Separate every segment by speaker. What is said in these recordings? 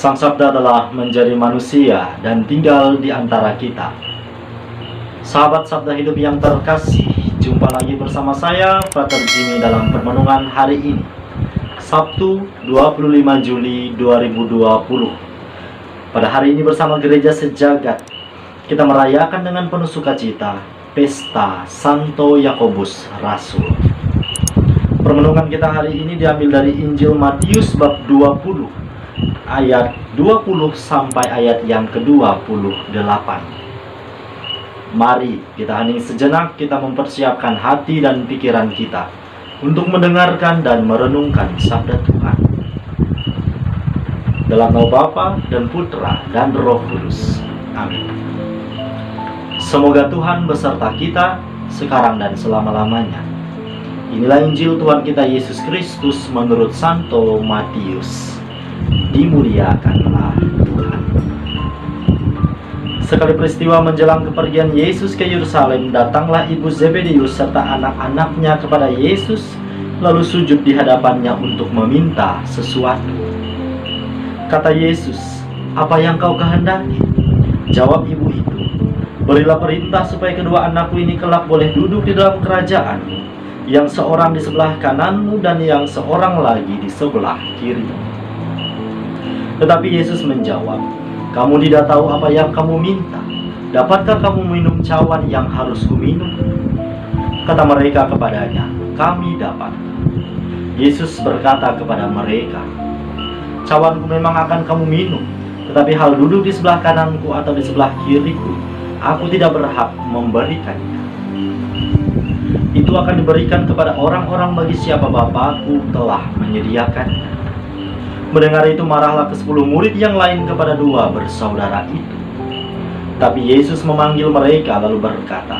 Speaker 1: Sang Sabda telah menjadi manusia dan tinggal di antara kita. Sahabat Sabda Hidup yang terkasih, jumpa lagi bersama saya, Frater Jimmy, dalam permenungan hari ini, Sabtu 25 Juli 2020. Pada hari ini bersama Gereja Sejagat, kita merayakan dengan penuh sukacita Pesta Santo Yakobus Rasul. Permenungan kita hari ini diambil dari Injil Matius bab 20 ayat 20 sampai ayat yang ke-28. Mari kita hening sejenak, kita mempersiapkan hati dan pikiran kita untuk mendengarkan dan merenungkan sabda Tuhan. Dalam nama Bapa dan Putra dan Roh Kudus. Amin. Semoga Tuhan beserta kita sekarang dan selama-lamanya. Inilah Injil Tuhan kita Yesus Kristus menurut Santo Matius. Dimuliakanlah Tuhan. Sekali peristiwa menjelang kepergian Yesus ke Yerusalem, datanglah ibu Zebedeus serta anak-anaknya kepada Yesus, lalu sujud di hadapannya untuk meminta sesuatu. Kata Yesus, "Apa yang kau kehendaki?" Jawab ibu itu, "Berilah perintah supaya kedua anakku ini kelak boleh duduk di dalam kerajaanmu, yang seorang di sebelah kananmu dan yang seorang lagi di sebelah kirimu." Tetapi Yesus menjawab, "Kamu tidak tahu apa yang kamu minta. Dapatkah kamu minum cawan yang harus kuminum?" Kata mereka kepadanya, "Kami dapat." Yesus berkata kepada mereka, "Cawanku memang akan kamu minum, tetapi hal duduk di sebelah kananku atau di sebelah kiriku, aku tidak berhak memberikannya. Itu akan diberikan kepada orang-orang bagi siapa Bapa-Ku telah menyediakannya." Mendengar itu marahlah ke-10 murid yang lain kepada dua bersaudara itu. Tapi Yesus memanggil mereka lalu berkata,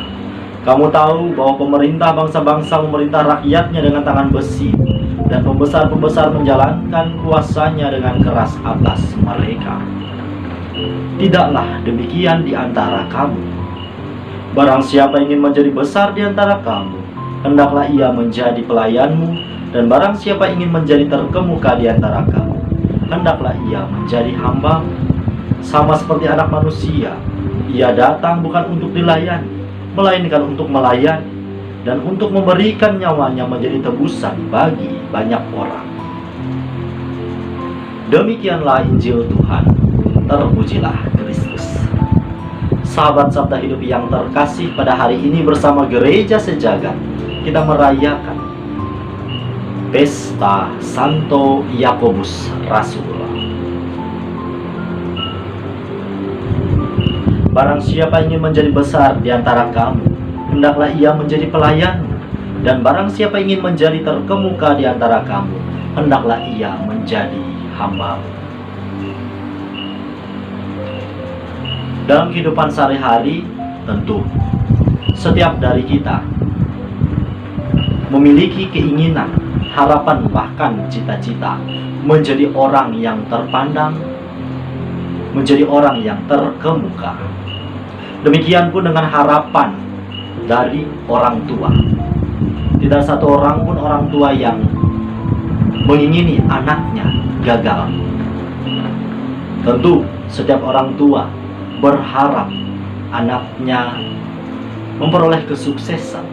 Speaker 1: "Kamu tahu bahwa pemerintah bangsa-bangsa memerintah rakyatnya dengan tangan besi, dan pembesar-pembesar menjalankan kuasanya dengan keras atas mereka. Tidaklah demikian di antara kamu. Barang siapa ingin menjadi besar di antara kamu, hendaklah ia menjadi pelayanmu, dan barang siapa ingin menjadi terkemuka di antara kamu, hendaklah ia menjadi hamba. Sama seperti Anak Manusia, ia datang bukan untuk dilayani, melainkan untuk melayani, dan untuk memberikan nyawanya menjadi tebusan bagi banyak orang." Demikianlah Injil Tuhan. Terpujilah Kristus. Sahabat Sabda Hidup yang terkasih, pada hari ini bersama Gereja Sejagat, kita merayakan Pesta Santo Yakobus Rasul. Barang siapa ingin menjadi besar di antara kamu, hendaklah ia menjadi pelayanmu, dan barang siapa ingin menjadi terkemuka di antara kamu, hendaklah ia menjadi hamba-Mu. Dalam kehidupan sehari-hari, tentu setiap dari kita memiliki keinginan, harapan, bahkan cita-cita menjadi orang yang terpandang, menjadi orang yang terkemuka. Demikian pun dengan harapan dari orang tua. Tidak satu orang pun orang tua yang mengingini anaknya gagal. Tentu setiap orang tua berharap anaknya memperoleh kesuksesan,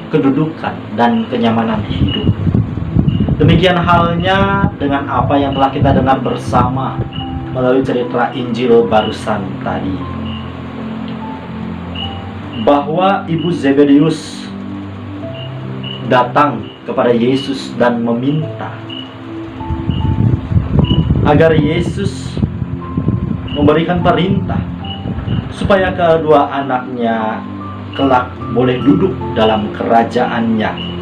Speaker 1: kedudukan, dan kenyamanan hidup. Demikian halnya dengan apa yang telah kita dengar bersama melalui cerita Injil barusan tadi, bahwa ibu Zebedeus datang kepada Yesus dan meminta agar Yesus memberikan perintah supaya kedua anaknya kelak boleh duduk dalam kerajaannya,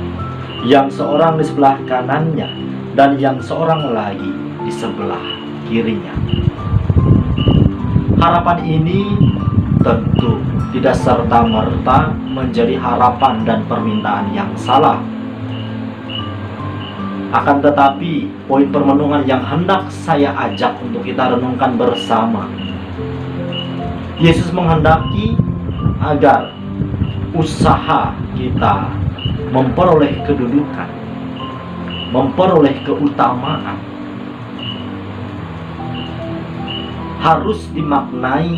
Speaker 1: yang seorang di sebelah kanannya dan yang seorang lagi di sebelah kirinya. Harapan ini tentu tidak serta-merta menjadi harapan dan permintaan yang salah. Akan tetapi, poin permenungan yang hendak saya ajak untuk kita renungkan bersama, Yesus menghendaki agar usaha kita memperoleh kedudukan, memperoleh keutamaan, harus dimaknai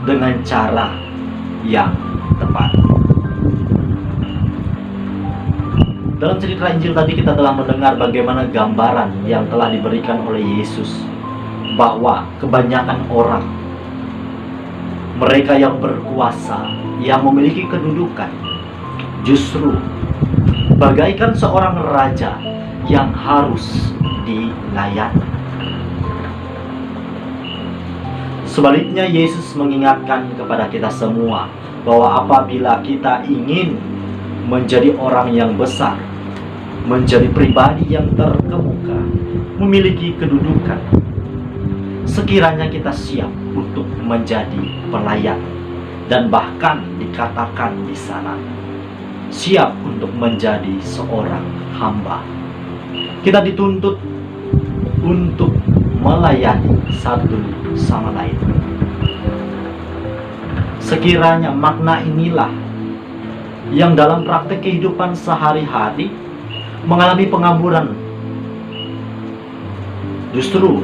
Speaker 1: dengan cara yang tepat. Dalam cerita Injil tadi kita telah mendengar bagaimana gambaran yang telah diberikan oleh Yesus, bahwa kebanyakan orang, mereka yang berkuasa, yang memiliki kedudukan, justru bagaikan seorang raja yang harus dilayani. Sebaliknya, Yesus mengingatkan kepada kita semua bahwa apabila kita ingin menjadi orang yang besar, menjadi pribadi yang terkemuka, memiliki kedudukan, sekiranya kita siap untuk menjadi pelayan, dan bahkan dikatakan di sana siap untuk menjadi seorang hamba. Kita dituntut untuk melayani satu sama lain. Sekiranya makna inilah yang dalam praktek kehidupan sehari-hari mengalami pengaburan, justru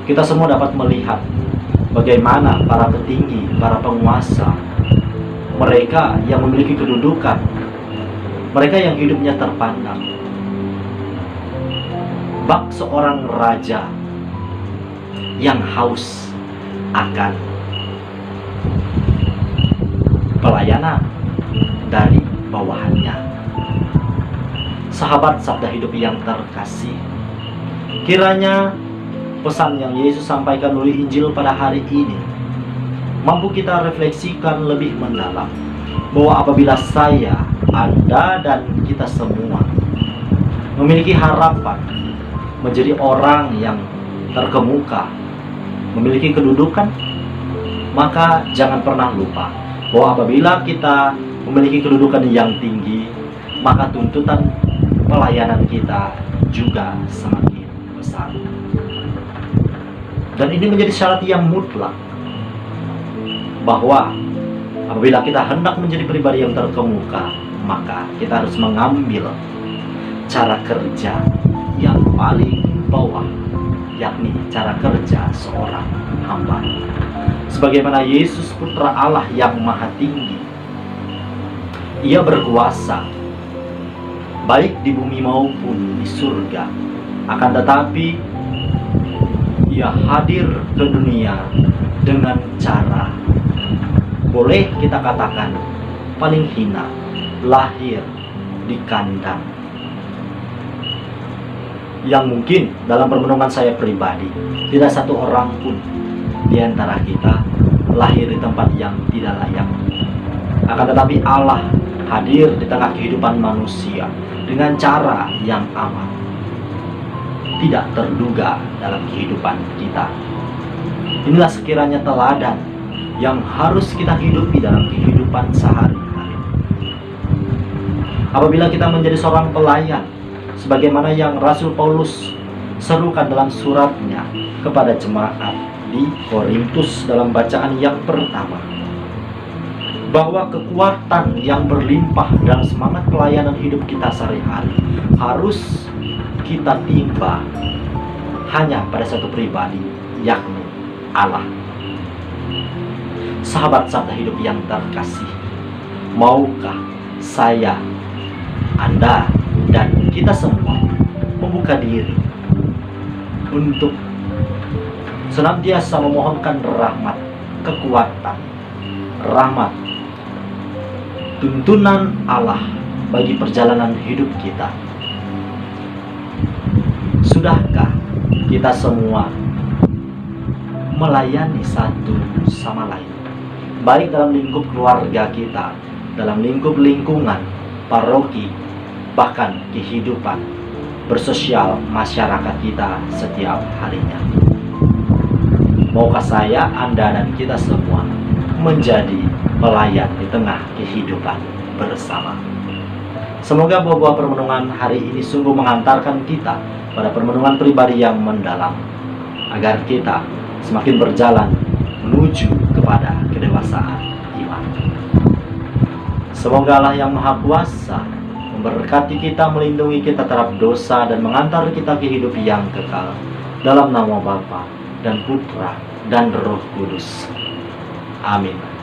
Speaker 1: kita semua dapat melihat bagaimana para petinggi, para penguasa, mereka yang memiliki kedudukan, mereka yang hidupnya terpandang, bak seorang raja yang haus akan pelayanan dari bawahannya. Sahabat Sabda Hidup yang terkasih, kiranya pesan yang Yesus sampaikan melalui Injil pada hari ini mampu kita refleksikan lebih mendalam, bahwa apabila saya, Anda, dan kita semua memiliki harapan menjadi orang yang terkemuka, memiliki kedudukan, maka jangan pernah lupa bahwa apabila kita memiliki kedudukan yang tinggi, maka tuntutan pelayanan kita juga semakin besar. Dan ini menjadi syarat yang mutlak, bahwa apabila kita hendak menjadi pribadi yang terkemuka, maka kita harus mengambil cara kerja yang paling bawah, yakni cara kerja seorang hamba. Sebagaimana Yesus Putra Allah yang Maha Tinggi, Ia berkuasa baik di bumi maupun di surga. Akan tetapi Ia hadir ke dunia dengan cara, boleh kita katakan, paling hina, lahir di kandang. Yang mungkin dalam permenungan saya pribadi, tidak satu orang pun di antara kita lahir di tempat yang tidak layak. Akan tetapi Allah hadir di tengah kehidupan manusia dengan cara yang amat tidak terduga dalam kehidupan kita. Inilah sekiranya teladan yang harus kita hidupi dalam kehidupan sehari-hari. Apabila kita menjadi seorang pelayan, sebagaimana yang Rasul Paulus serukan dalam suratnya kepada jemaat di Korintus dalam bacaan yang pertama, bahwa kekuatan yang berlimpah dalam semangat pelayanan hidup kita sehari-hari harus kita timba hanya pada satu pribadi, yakni Allah. Sahabat Sabda Hidup yang terkasih, maukah saya, Anda, dan kita semua membuka diri untuk senantiasa memohonkan rahmat, kekuatan, rahmat, tuntunan Allah bagi perjalanan hidup kita? Sudahkah kita semua melayani satu sama lain, baik dalam lingkup keluarga kita, dalam lingkup lingkungan, paroki, bahkan kehidupan bersosial masyarakat kita setiap harinya? Maukah saya, Anda, dan kita semua menjadi pelayan di tengah kehidupan bersama? Semoga buah-buah permenungan hari ini sungguh mengantarkan kita pada permenungan pribadi yang mendalam, agar kita semakin berjalan menuju kepada kedewasaan iman. Semoga Allah yang Maha Kuasa memberkati kita, melindungi kita terhadap dosa, dan mengantar kita ke hidup yang kekal. Dalam nama Bapa dan Putra dan Roh Kudus. Amin.